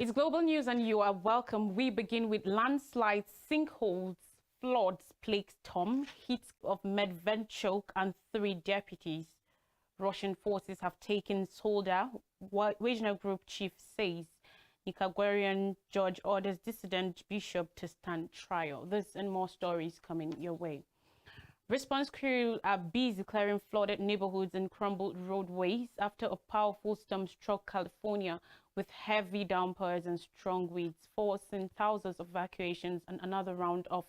It's global news and you are welcome. We begin with landslides, sinkholes, floods plagues Tom, hits of Medvedchuk and 3 deputies. Russian forces have taken Solda, Wagner Group chief says. Nicaraguan judge orders dissident bishop to stand trial. This and more stories coming your way. Response crews are busy clearing flooded neighborhoods and crumbled roadways after a powerful storm struck California with heavy downpours and strong winds, forcing thousands of evacuations, and another round of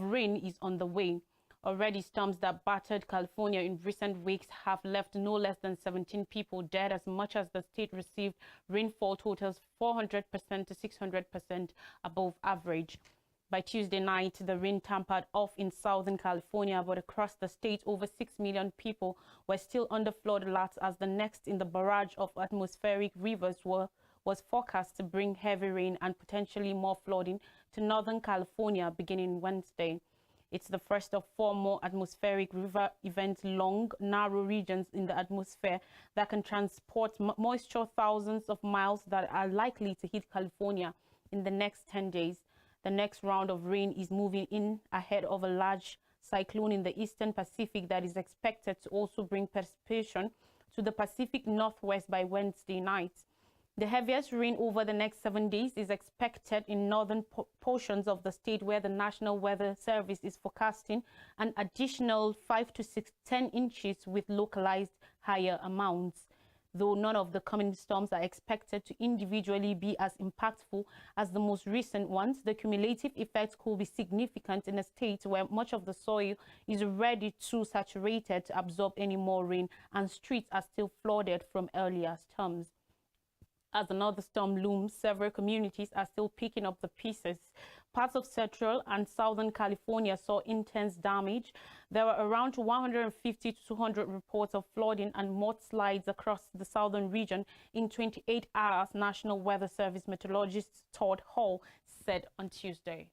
rain is on the way. Already, storms that battered California in recent weeks have left no less than 17 people dead, as much as the state received rainfall totals 400% to 600% above average. By Tuesday night, the rain tapered off in Southern California, but across the state, over 6 million people were still under flood alerts as the next in the barrage of atmospheric rivers was forecast to bring heavy rain and potentially more flooding to Northern California beginning Wednesday. It's the first of 4 more atmospheric river events, long, narrow regions in the atmosphere that can transport moisture thousands of miles that are likely to hit California in the next 10 days. The next round of rain is moving in ahead of a large cyclone in the eastern Pacific that is expected to also bring precipitation to the Pacific Northwest by Wednesday night. The heaviest rain over the next 7 days is expected in northern portions of the state, where the National Weather Service is forecasting an additional 5 to 10 inches with localized higher amounts. Though none of the coming storms are expected to individually be as impactful as the most recent ones, the cumulative effects could be significant in a state where much of the soil is already too saturated to absorb any more rain, and streets are still flooded from earlier storms. As another storm looms, several communities are still picking up the pieces. Parts of Central and Southern California saw intense damage. There were around 150 to 200 reports of flooding and mudslides across the southern region in 28 hours, National Weather Service meteorologist Todd Hall said on Tuesday.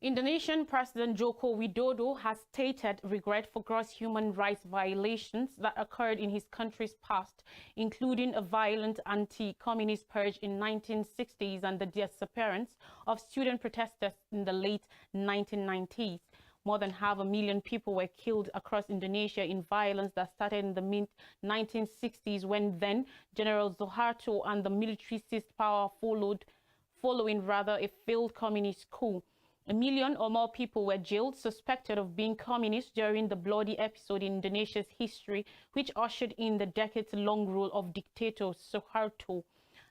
Indonesian President Joko Widodo has stated regret for gross human rights violations that occurred in his country's past, including a violent anti-communist purge in the 1960s and the disappearance of student protesters in the late 1990s. More than 500,000 people were killed across Indonesia in violence that started in the mid-1960s when then General Suharto and the military seized power following a failed communist coup. 1 million or more people were jailed, suspected of being communists during the bloody episode in Indonesia's history, which ushered in the decades-long rule of dictator Suharto.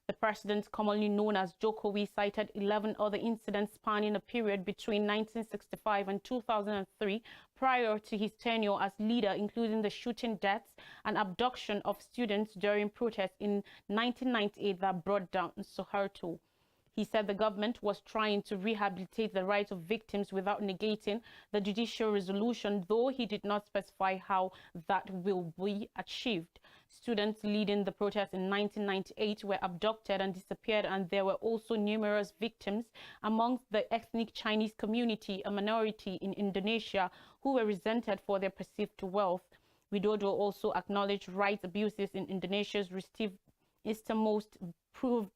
The president, commonly known as Jokowi, cited 11 other incidents spanning a period between 1965 and 2003 prior to his tenure as leader, including the shooting deaths and abduction of students during protests in 1998 that brought down Suharto. He said the government was trying to rehabilitate the rights of victims without negating the judicial resolution, though he did not specify how that will be achieved. Students leading the protests in 1998 were abducted and disappeared, and there were also numerous victims amongst the ethnic Chinese community, a minority in Indonesia, who were resented for their perceived wealth. Widodo also acknowledged rights abuses in Indonesia's easternmost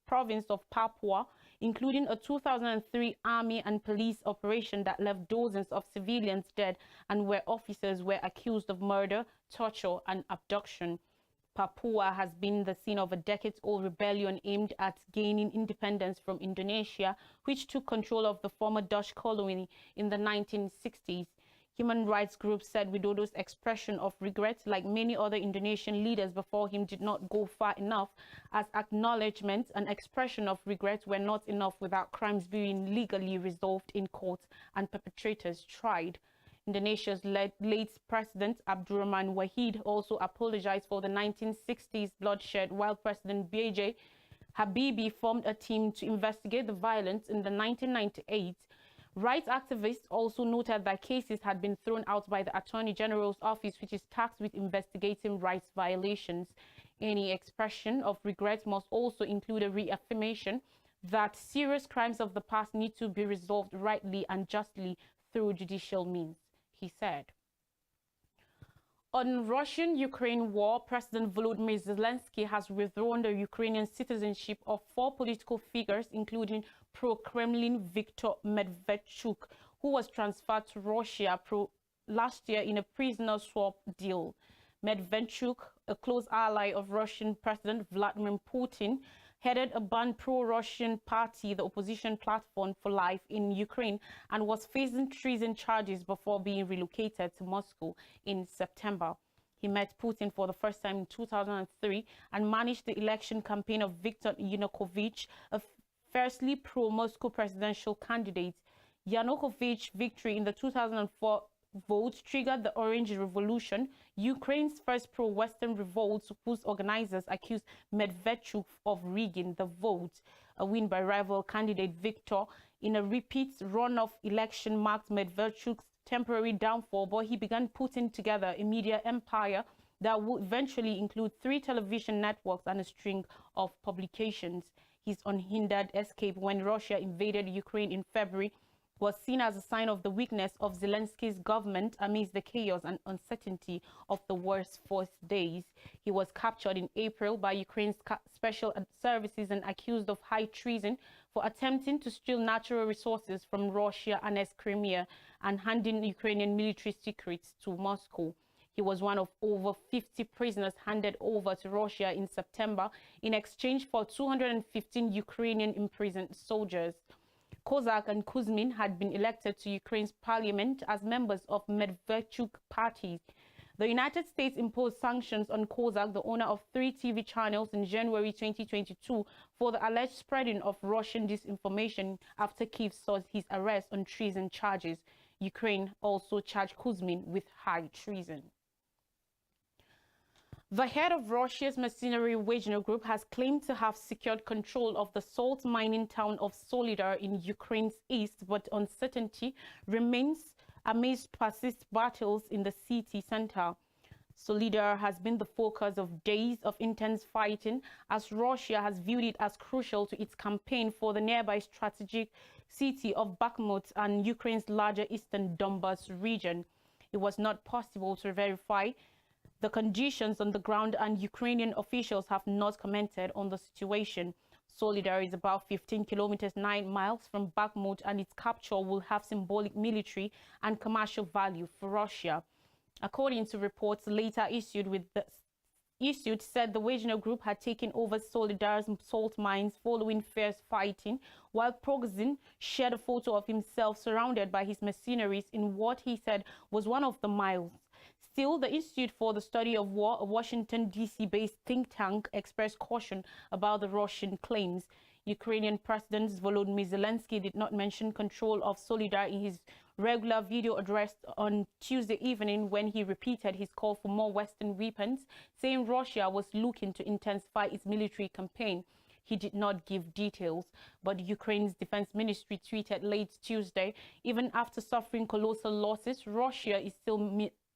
province of Papua, including a 2003 army and police operation that left dozens of civilians dead and where officers were accused of murder, torture, and abduction. Papua has been the scene of a decades-old rebellion aimed at gaining independence from Indonesia, which took control of the former Dutch colony in the 1960s. Human rights groups said Widodo's expression of regret, like many other Indonesian leaders before him, did not go far enough, as acknowledgements and expression of regret were not enough without crimes being legally resolved in court and perpetrators tried. Indonesia's late President Abdurrahman Wahid also apologized for the 1960s bloodshed, while President B.J. Habibie formed a team to investigate the violence in the 1998. Rights activists also noted that cases had been thrown out by the Attorney General's office, which is tasked with investigating rights violations. Any expression of regret must also include a reaffirmation that serious crimes of the past need to be resolved rightly and justly through judicial means, he said. On Russian-Ukraine war, President Volodymyr Zelensky has withdrawn the Ukrainian citizenship of 4 political figures, including pro-Kremlin Viktor Medvedchuk, who was transferred to Russia last year in a prisoner swap deal. Medvedchuk, a close ally of Russian President Vladimir Putin, headed a banned pro-Russian party, the Opposition Platform for Life in Ukraine, and was facing treason charges before being relocated to Moscow in September. He met Putin for the first time in 2003 and managed the election campaign of Viktor Yanukovych, a fiercely pro-Moscow presidential candidate. Yanukovych's victory in the 2004 vote triggered the Orange Revolution, Ukraine's first pro-Western revolt, whose organizers accused Medvedchuk of rigging the vote. A win by rival candidate Viktor in a repeat runoff election marked Medvedchuk's temporary downfall, but he began putting together a media empire that would eventually include 3 television networks and a string of publications. His unhindered escape when Russia invaded Ukraine in February was seen as a sign of the weakness of Zelensky's government amidst the chaos and uncertainty of the war's first days. He was captured in April by Ukraine's special services and accused of high treason for attempting to steal natural resources from Russia-annexed Crimea and handing Ukrainian military secrets to Moscow. He was one of over 50 prisoners handed over to Russia in September in exchange for 215 Ukrainian imprisoned soldiers. Kozak and Kuzmin had been elected to Ukraine's parliament as members of Medvedchuk's party. The United States imposed sanctions on Kozak, the owner of 3 TV channels, in January 2022 for the alleged spreading of Russian disinformation after Kyiv saw his arrest on treason charges. Ukraine also charged Kuzmin with high treason. The head of Russia's mercenary Wagner Group has claimed to have secured control of the salt mining town of Solidar in Ukraine's east, but uncertainty remains amidst persistent battles in the city center. Solidar has been the focus of days of intense fighting, as Russia has viewed it as crucial to its campaign for the nearby strategic city of Bakhmut and Ukraine's larger eastern Donbas region. It was not possible to verify the conditions on the ground, and Ukrainian officials have not commented on the situation. Solidar is about 15 kilometers 9 miles from Bakhmut, and its capture will have symbolic military and commercial value for Russia. According to reports later issued said the Wagner Group had taken over Solidar's salt mines following fierce fighting, while Prigozhin shared a photo of himself surrounded by his mercenaries in what he said was one of the mines. Still, the Institute for the Study of War, a Washington, D.C.-based think tank, expressed caution about the Russian claims. Ukrainian President Volodymyr Zelensky did not mention control of Solidar in his regular video address on Tuesday evening, when he repeated his call for more Western weapons, saying Russia was looking to intensify its military campaign. He did not give details, but Ukraine's defense ministry tweeted late Tuesday, even after suffering colossal losses, Russia is still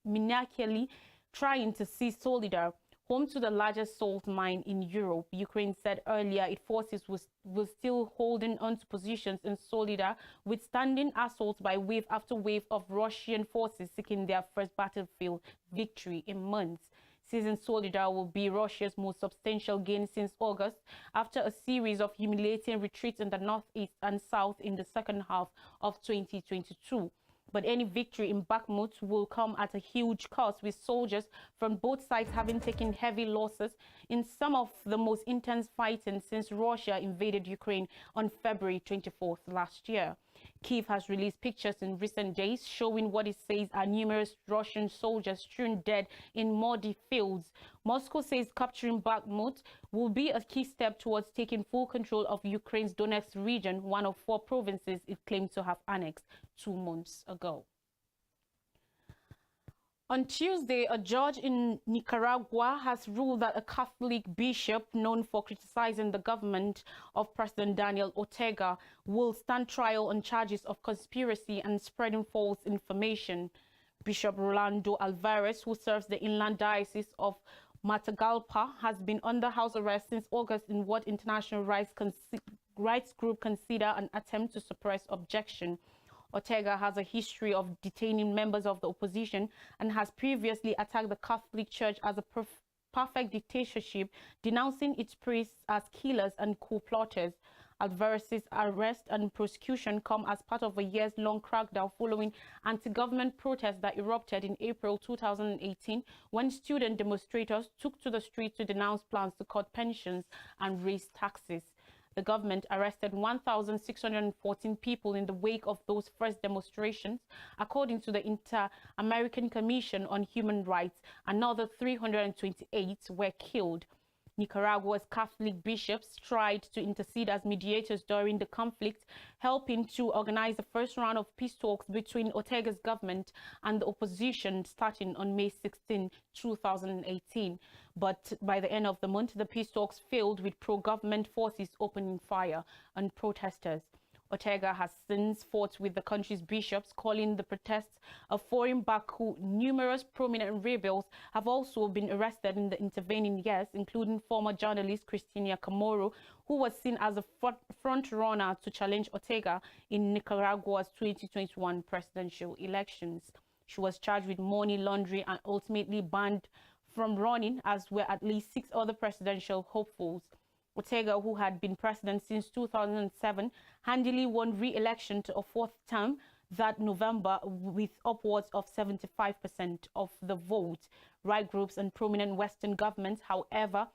maniacally trying to seize Solidar, home to the largest salt mine in Europe. Ukraine said earlier its forces was still holding on to positions in Solidar, withstanding assaults by wave after wave of Russian forces seeking their first battlefield victory in months. Seizing Solidar will be Russia's most substantial gain since August, after a series of humiliating retreats in the northeast and south in the second half of 2022. But any victory in Bakhmut will come at a huge cost, with soldiers from both sides having taken heavy losses in some of the most intense fighting since Russia invaded Ukraine on February 24th last year. Kyiv has released pictures in recent days showing what it says are numerous Russian soldiers strewn dead in muddy fields. Moscow says capturing Bakhmut will be a key step towards taking full control of Ukraine's Donetsk region, one of 4 provinces it claimed to have annexed 2 months ago. On Tuesday, a judge in Nicaragua has ruled that a Catholic bishop known for criticizing the government of President Daniel Ortega will stand trial on charges of conspiracy and spreading false information. Bishop Rolando Alvarez, who serves the inland diocese of Matagalpa, has been under house arrest since August in what international rights group consider an attempt to suppress objection. Ortega has a history of detaining members of the opposition and has previously attacked the Catholic Church as a perfect dictatorship, denouncing its priests as killers and coup plotters. Alvarez's arrest and prosecution come as part of a years-long crackdown following anti-government protests that erupted in April 2018 when student demonstrators took to the streets to denounce plans to cut pensions and raise taxes. The government arrested 1,614 people in the wake of those first demonstrations. According to the Inter-American Commission on Human Rights, another 328 were killed. Nicaragua's Catholic bishops tried to intercede as mediators during the conflict, helping to organize the first round of peace talks between Ortega's government and the opposition starting on May 16, 2018. But by the end of the month, the peace talks failed, with pro-government forces opening fire on protesters. Ortega has since fought with the country's bishops, calling the protests a foreign-backed coup. Numerous prominent rebels have also been arrested in the intervening years, including former journalist Cristina Chamorro, who was seen as a front-runner to challenge Ortega in Nicaragua's 2021 presidential elections. She was charged with money laundering and ultimately banned from running, as were at least 6 other presidential hopefuls. Ortega, who had been president since 2007, handily won re-election to a 4th term that November with upwards of 75% of the vote. Right groups and prominent Western governments, however,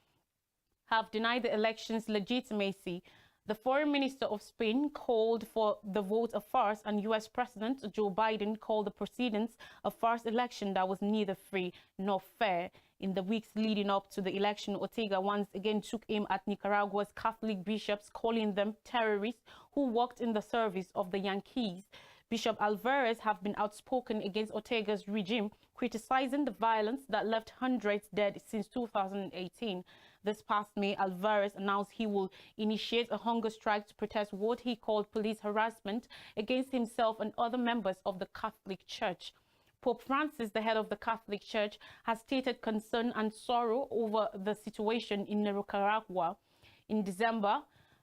have denied the election's legitimacy. The foreign minister of Spain called for the vote a farce, and U.S. President Joe Biden called the proceedings a farce election that was neither free nor fair. In the weeks leading up to the election, Ortega once again took aim at Nicaragua's Catholic bishops, calling them terrorists who worked in the service of the Yankees. Bishop Alvarez have been outspoken against Ortega's regime, criticizing the violence that left hundreds dead since 2018. This past May, Alvarez announced he will initiate a hunger strike to protest what he called police harassment against himself and other members of the Catholic Church. Pope Francis, the head of the Catholic Church, has stated concern and sorrow over the situation in Nicaragua. In December,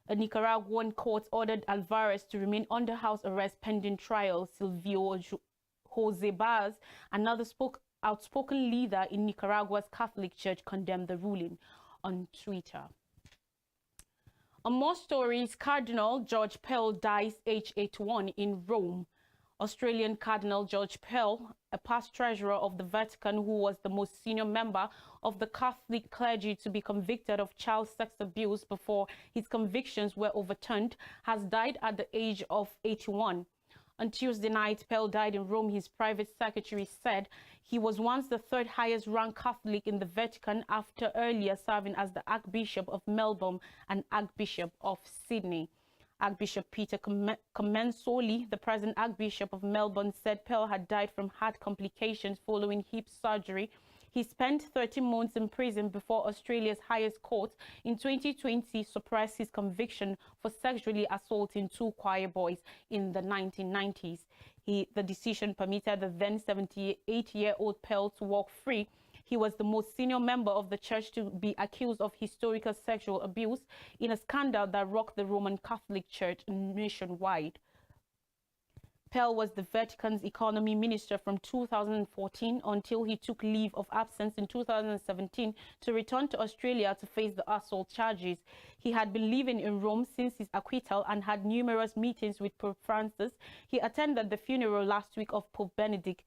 a Nicaraguan court ordered Alvarez to remain under house arrest pending trial. Silvio Jose Baz, another outspoken leader in Nicaragua's Catholic Church, condemned the ruling on Twitter. On more stories, Cardinal George Pell dies aged 81 in Rome. Australian Cardinal George Pell, a past treasurer of the Vatican who was the most senior member of the Catholic clergy to be convicted of child sex abuse before his convictions were overturned, has died at the age of 81. On Tuesday night, Pell died in Rome. His private secretary said he was once the 3rd highest ranked Catholic in the Vatican, after earlier serving as the Archbishop of Melbourne and Archbishop of Sydney. Archbishop Peter Comensoli, the present Archbishop of Melbourne, said Pell had died from heart complications following hip surgery. He spent 13 months in prison before Australia's highest court in 2020 suppressed his conviction for sexually assaulting 2 choir boys in the 1990s. The decision permitted the then 78-year-old Pell to walk free. He was the most senior member of the church to be accused of historical sexual abuse in a scandal that rocked the Roman Catholic Church nationwide. Pell was the Vatican's economy minister from 2014 until he took leave of absence in 2017 to return to Australia to face the assault charges. He had been living in Rome since his acquittal and had numerous meetings with Pope Francis. He attended the funeral last week of Pope Benedict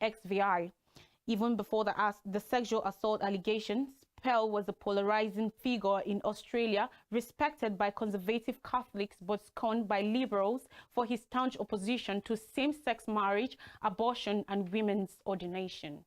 XVI. Even before the sexual assault allegations, Pell was a polarizing figure in Australia, respected by conservative Catholics but scorned by liberals for his staunch opposition to same-sex marriage, abortion, and women's ordination.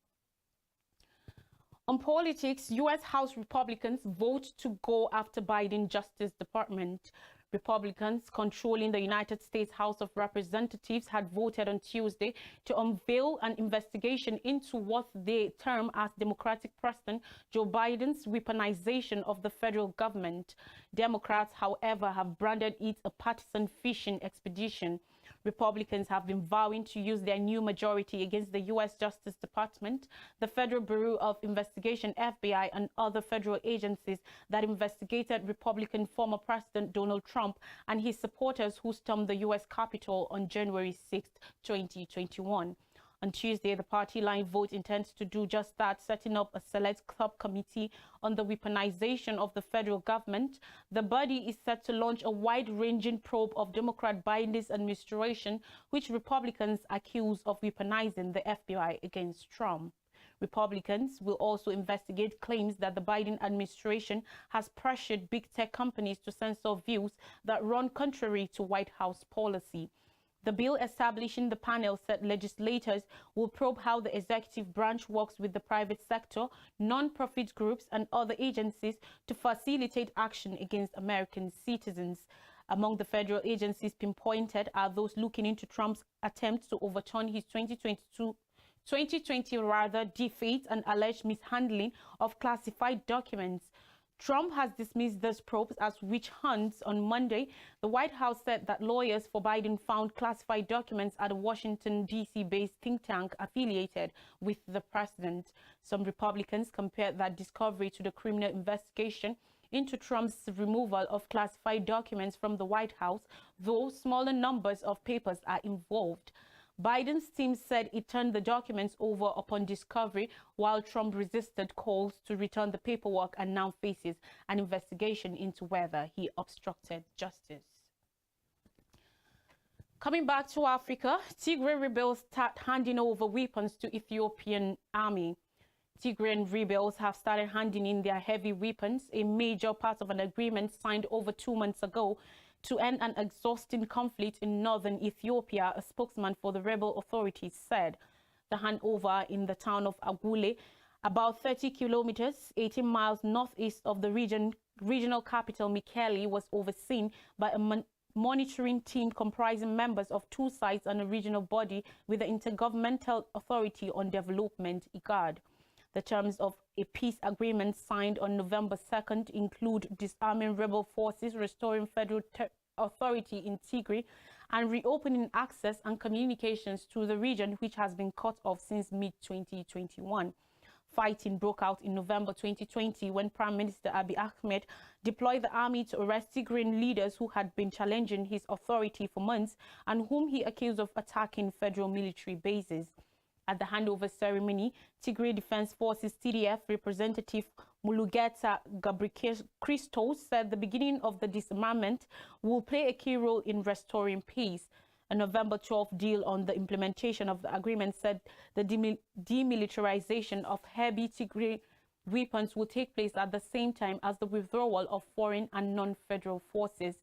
On politics, U.S. House Republicans vote to go after Biden Justice Department. Republicans controlling the United States House of Representatives had voted on Tuesday to unveil an investigation into what they term as Democratic President Joe Biden's weaponization of the federal government. Democrats, however, have branded it a partisan fishing expedition. Republicans have been vowing to use their new majority against the U.S. Justice Department, the Federal Bureau of Investigation, FBI, and other federal agencies that investigated Republican former President Donald Trump and his supporters who stormed the U.S. Capitol on January 6, 2021. On Tuesday, the party line vote intends to do just that, setting up a select subcommittee on the weaponization of the federal government. The body is set to launch a wide-ranging probe of Democrat Biden's administration, which Republicans accuse of weaponizing the FBI against Trump. Republicans will also investigate claims that the Biden administration has pressured big tech companies to censor views that run contrary to White House policy. The bill establishing the panel said legislators will probe how the executive branch works with the private sector, non-profit groups, and other agencies to facilitate action against American citizens. Among the federal agencies pinpointed are those looking into Trump's attempts to overturn his 2020 defeat and alleged mishandling of classified documents. Trump has dismissed these probes as witch hunts. On Monday, the White House said that lawyers for Biden found classified documents at a Washington, D.C.-based think tank affiliated with the president. Some Republicans compared that discovery to the criminal investigation into Trump's removal of classified documents from the White House, though smaller numbers of papers are involved. Biden's team said it turned the documents over upon discovery, while Trump resisted calls to return the paperwork and now faces an investigation into whether he obstructed justice. Coming back to Africa, Tigray rebels start handing over weapons to Ethiopian army. Tigrayan rebels have started handing in their heavy weapons, a major part of an agreement signed over 2 months ago to end an exhausting conflict in northern Ethiopia, a spokesman for the rebel authorities said. The handover in the town of Agule, about 30 kilometers, 18 miles northeast of the regional capital Mekelle, was overseen by a monitoring team comprising members of two sides and a regional body with the Intergovernmental Authority on Development, IGAD. The terms of a peace agreement signed on November 2nd include disarming rebel forces, restoring federal authority in Tigray, and reopening access and communications to the region, which has been cut off since mid-2021. Fighting broke out in November 2020 when Prime Minister Abiy Ahmed deployed the army to arrest Tigrayan leaders who had been challenging his authority for months and whom he accused of attacking federal military bases. At the handover ceremony, Tigray Defense Forces TDF representative Mulugeta Gabrikristos said the beginning of the disarmament will play a key role in restoring peace. A November 12 deal on the implementation of the agreement said the demilitarization of heavy Tigray weapons will take place at the same time as the withdrawal of foreign and non-federal forces.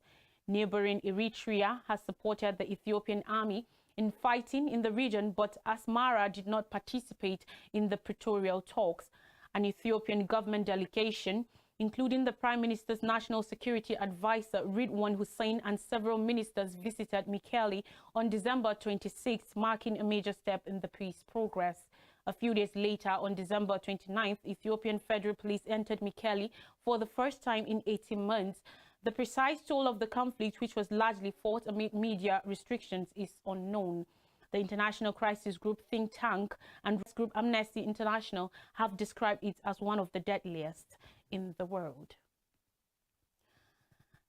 Neighboring Eritrea has supported the Ethiopian army in fighting in the region, but Asmara did not participate in the Pretoria talks. An Ethiopian government delegation, including the Prime Minister's National Security Advisor Ridwan Hussein and several ministers, visited Mekelle on December 26, marking a major step in the peace progress. A few days later, on December 29th, Ethiopian Federal Police entered Mekelle for the first time in 18 months. The precise toll of the conflict, which was largely fought amid media restrictions, is unknown. The International Crisis Group think tank and group Amnesty International have described it as one of the deadliest in the world.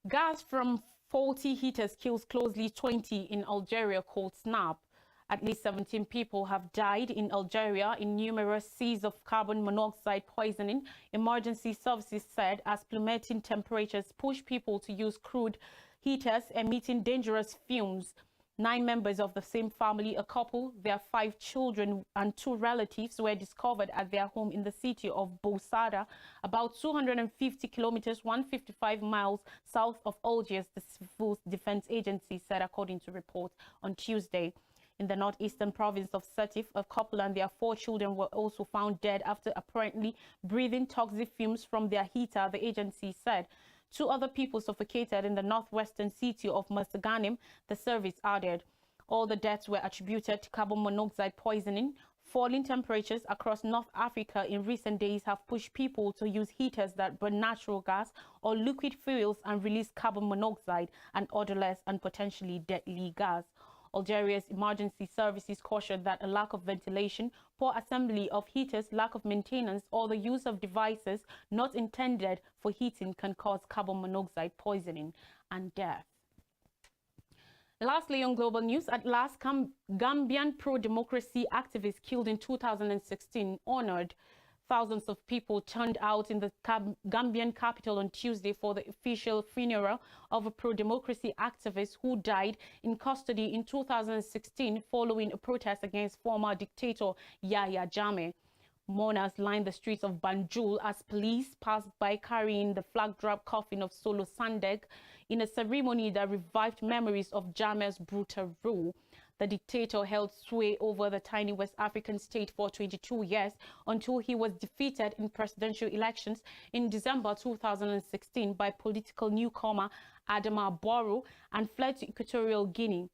Gas from faulty heaters kills closely 20 in Algeria, cold snap. At least 17 people have died in Algeria in numerous seas of carbon monoxide poisoning, emergency services said, as plummeting temperatures push people to use crude heaters emitting dangerous fumes. 9 members of the same family, a couple, their 5 children and 2 relatives, were discovered at their home in the city of Boussada, about 250 kilometers, 155 miles south of Algiers, the Civil Defense Agency said, according to reports on Tuesday. In the northeastern province of Sétif, a couple and their 4 children were also found dead after apparently breathing toxic fumes from their heater, the agency said. 2 other people suffocated in the northwestern city of Masaganim, the service added. All the deaths were attributed to carbon monoxide poisoning. Falling temperatures across North Africa in recent days have pushed people to use heaters that burn natural gas or liquid fuels and release carbon monoxide and odorless and potentially deadly gas. Algeria's emergency services cautioned that a lack of ventilation, poor assembly of heaters, lack of maintenance, or the use of devices not intended for heating can cause carbon monoxide poisoning and death. Lastly, on global news, at last, Gambian pro-democracy activists killed in 2016 honored. Thousands of people turned out in the Gambian capital on Tuesday for the official funeral of a pro-democracy activist who died in custody in 2016 following a protest against former dictator Yahya Jammeh. Mourners lined the streets of Banjul as police passed by carrying the flag-draped coffin of Solo Sandeg in a ceremony that revived memories of Jammeh's brutal rule. The dictator held sway over the tiny West African state for 22 years until he was defeated in presidential elections in December 2016 by political newcomer Adama Barrow and fled to Equatorial Guinea.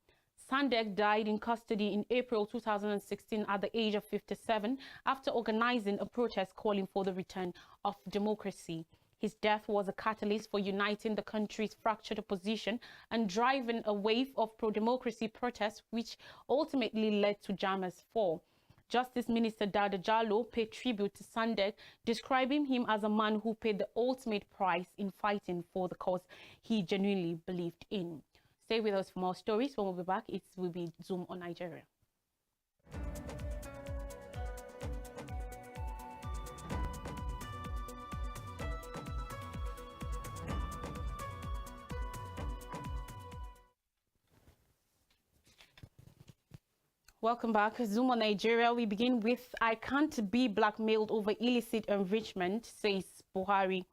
Sandeg died in custody in April 2016 at the age of 57 after organizing a protest calling for the return of democracy. His death was a catalyst for uniting the country's fractured opposition and driving a wave of pro-democracy protests, which ultimately led to Jammeh's fall. Justice Minister Dada Jallow paid tribute to Sandeg, describing him as a man who paid the ultimate price in fighting for the cause he genuinely believed in. Stay with us for more stories. When we'll be back, it will be Zoom on Nigeria. Welcome back. Zoom on Nigeria. We begin with, I can't be blackmailed over illicit enrichment, says Buhari.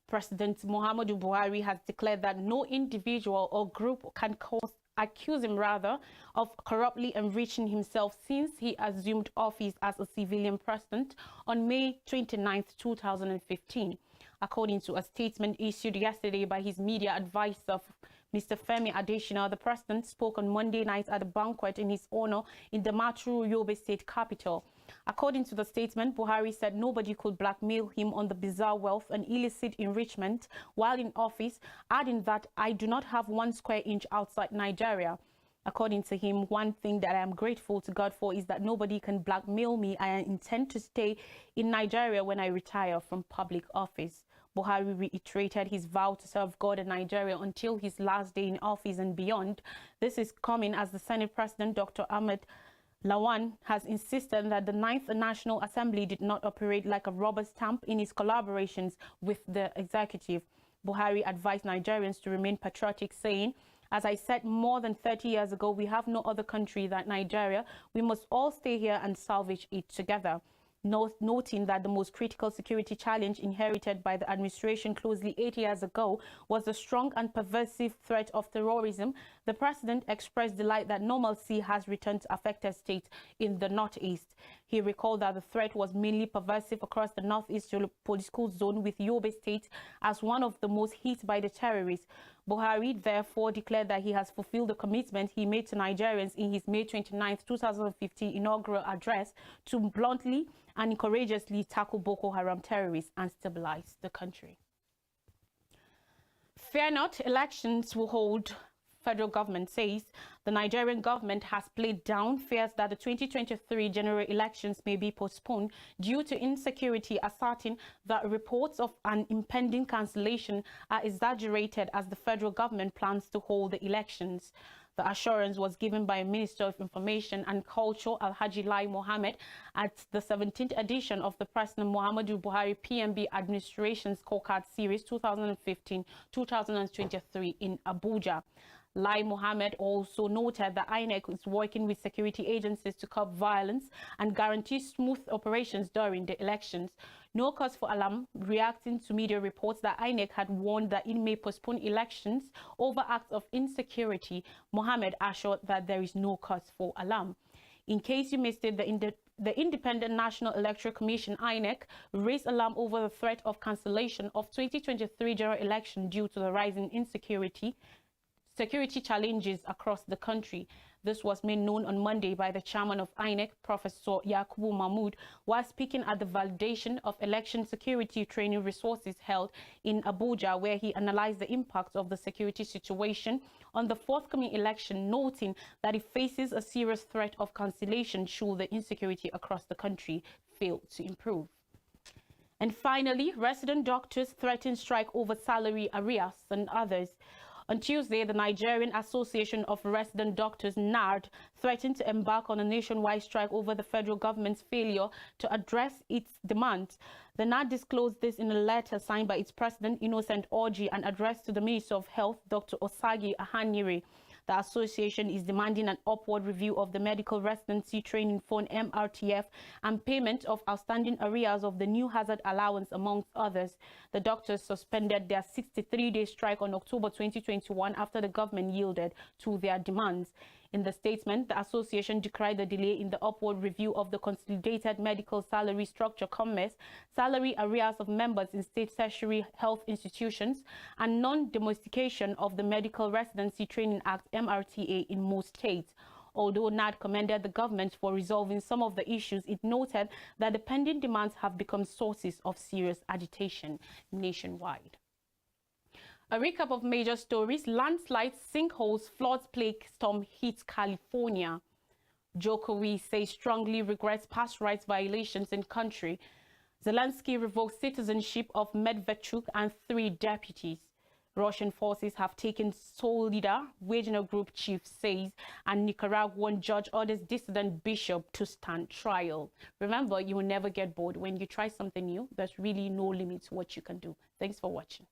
President Muhammadu Buhari has declared that no individual or group can accuse him of corruptly enriching himself since he assumed office as a civilian president on May 29, 2015. According to a statement issued yesterday by his media advisor, Mr. Femi Adesina, the president spoke on Monday night at a banquet in his honor in the Damaturu, Yobe state capital. According to the statement, Buhari said nobody could blackmail him on the bizarre wealth and illicit enrichment while in office, adding that I do not have 1 square inch outside Nigeria. According to him, one thing that I am grateful to God for is that nobody can blackmail me. I intend to stay in Nigeria when I retire from public office. Buhari reiterated his vow to serve God and Nigeria until his last day in office and beyond. This is coming as the Senate President, Dr. Ahmed Lawan, has insisted that the 9th National Assembly did not operate like a rubber stamp in its collaborations with the executive. Buhari advised Nigerians to remain patriotic, saying, as I said more than 30 years ago, we have no other country than Nigeria. We must all stay here and salvage it together. Noting that the most critical security challenge inherited by the administration closely 8 years ago was the strong and pervasive threat of terrorism, the president expressed delight that normalcy has returned to affected states in the northeast. He recalled that the threat was mainly pervasive across the northeast political zone, with Yobe state as one of the most hit by the terrorists. Buhari therefore declared that he has fulfilled the commitment he made to Nigerians in his May 29, 2015 inaugural address to bluntly and courageously tackle Boko Haram terrorists and stabilize the country. Fear not, elections will hold, federal government says. The Nigerian government has played down fears that the 2023 general elections may be postponed due to insecurity, asserting that reports of an impending cancellation are exaggerated as the federal government plans to hold the elections. The assurance was given by Minister of Information and Culture Alhaji Lai Mohammed at the 17th edition of the President Muhammadu Buhari PMB Administration Scorecard Series 2015-2023 in Abuja. Lai Mohammed also noted that INEC is working with security agencies to curb violence and guarantee smooth operations during the elections. No cause for alarm. Reacting to media reports that INEC had warned that it may postpone elections over acts of insecurity, Mohammed assured that there is no cause for alarm. In case you missed it, the Independent National Electoral Commission, INEC, raised alarm over the threat of cancellation of 2023 general election due to the rising security challenges across the country. This was made known on Monday by the chairman of INEC, Professor Yakubu Mahmood, while speaking at the validation of election security training resources held in Abuja, where he analyzed the impact of the security situation on the forthcoming election, noting that it faces a serious threat of cancellation should the insecurity across the country fail to improve. And finally, resident doctors threaten strike over salary arrears and others. On Tuesday, the Nigerian Association of Resident Doctors, NARD, threatened to embark on a nationwide strike over the federal government's failure to address its demands. The NARD disclosed this in a letter signed by its president, Innocent Orji, and addressed to the Minister of Health, Dr. Osagi Ahanyere. The association is demanding an upward review of the Medical Residency Training Fund (MRTF) and payment of outstanding arrears of the new hazard allowance, amongst others. The doctors suspended their 63-day strike on October 2021 after the government yielded to their demands. In the statement, the association decried the delay in the upward review of the Consolidated Medical Salary Structure (COMMES), salary arrears of members in state tertiary health institutions, and non-domestication of the Medical Residency Training Act (MRTA) in most states. Although NAD commended the government for resolving some of the issues, it noted that the pending demands have become sources of serious agitation nationwide. A recap of major stories: landslides, sinkholes, floods, plague storm hits California. Jokowi says strongly regrets past rights violations in country. Zelensky revokes citizenship of Medvedchuk and 3 deputies. Russian forces have taken sole leader, Wagner Group chief says, and Nicaraguan judge orders dissident bishop to stand trial. Remember, you will never get bored. When you try something new, there's really no limit to what you can do. Thanks for watching.